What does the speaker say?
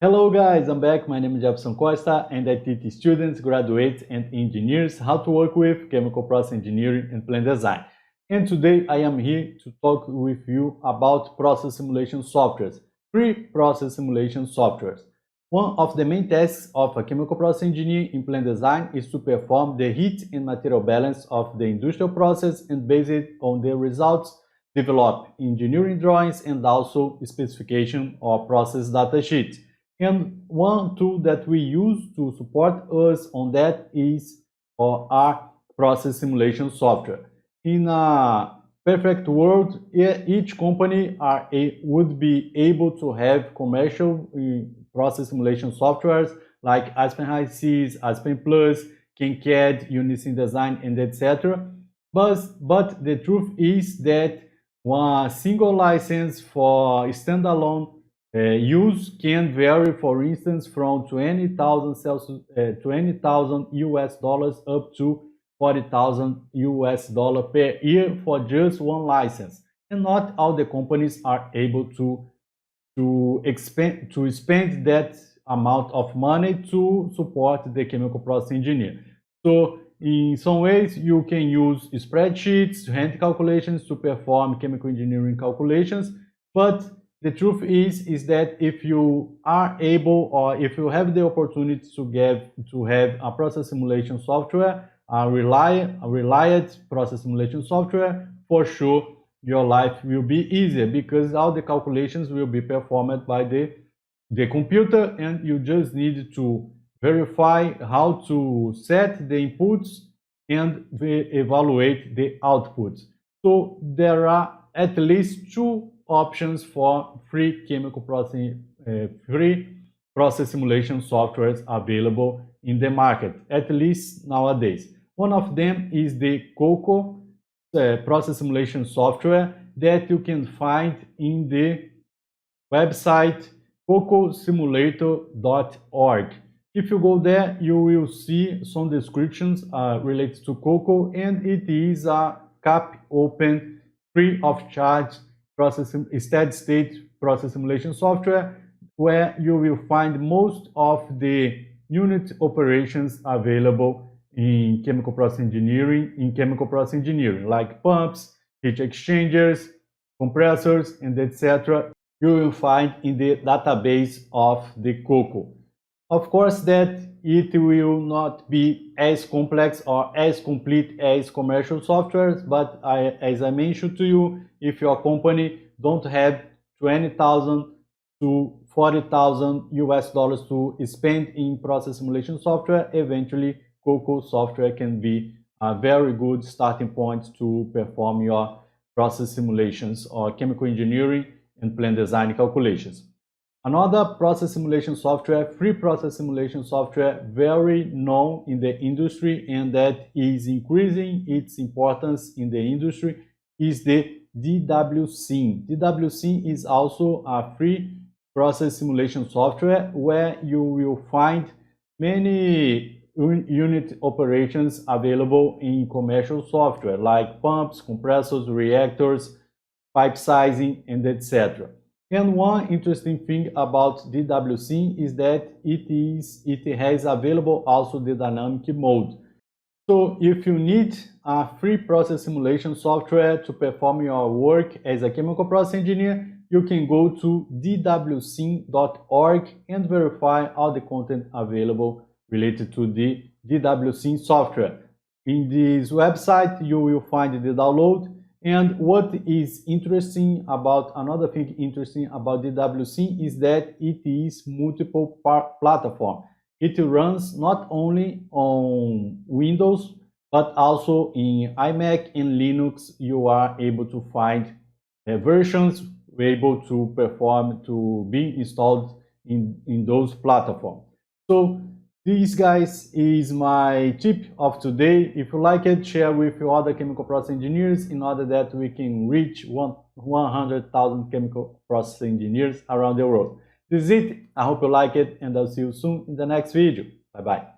Hello guys, I'm back. My name is Jeferson Costa and I teach students, graduates and engineers how to work with chemical process engineering and plant design. And today I am here to talk with you about process simulation softwares, free process simulation softwares. One of the main tasks of a chemical process engineer in plant design is to perform the heat and material balance of the industrial process and base it on the results develop engineering drawings and also specification or process data sheet. And one tool that we use to support us on that is our process simulation software. In a perfect world, each company would be able to have commercial process simulation softwares like Aspen High-Seas, Aspen Plus, KincAD, Unison Design, and etc. But the truth is that one single license for standalone use can vary, for instance, from 20,000 US dollars up to 40,000 US dollars per year for just one license. And not all the companies are able to spend that amount of money to support the chemical process engineer. So in some ways, you can use spreadsheets, hand calculations to perform chemical engineering calculations, but the truth is that if you are able or if you have the opportunity to have a process simulation software, a reliable process simulation software, for sure your life will be easier because all the calculations will be performed by the computer and you just need to verify how to set the inputs and evaluate the outputs. So there are at least two options for free process simulation softwares available in the market, at least nowadays. One of them is the Coco process simulation software that you can find in the website cocosimulator.org. If you go there, you will see some descriptions related to Coco, and it is a CAP open, free of charge steady-state process simulation software where you will find most of the unit operations available in chemical process engineering, like pumps, heat exchangers, compressors, and etc. You will find in the database of the Coco. Of course, that it will not be as complex or as complete as commercial softwares, but as I mentioned to you, if your company don't have 20,000 to 40,000 US dollars to spend in process simulation software, eventually Coco software can be a very good starting point to perform your process simulations or chemical engineering and plant design calculations. Another process simulation software, free process simulation software, very known in the industry and that is increasing its importance in the industry is the DWSim. DWSim is also a free process simulation software where you will find many unit operations available in commercial software like pumps, compressors, reactors, pipe sizing, and etc. And one interesting thing about DWSim is that it has available also the dynamic mode. So if you need a free process simulation software to perform your work as a chemical process engineer, you can go to dwsim.org and verify all the content available related to the DWSim software. In this website, you will find the download. And what is another thing interesting about DWSim is that it is multiple platform. It runs not only on Windows, but also in iMac and Linux. You are able to find versions able to be installed in those platforms. So this, guys, is my tip of today. If you like it, share with your other chemical process engineers in order that we can reach 100,000 chemical process engineers around the world. This is it. I hope you like it, and I'll see you soon in the next video. Bye-bye.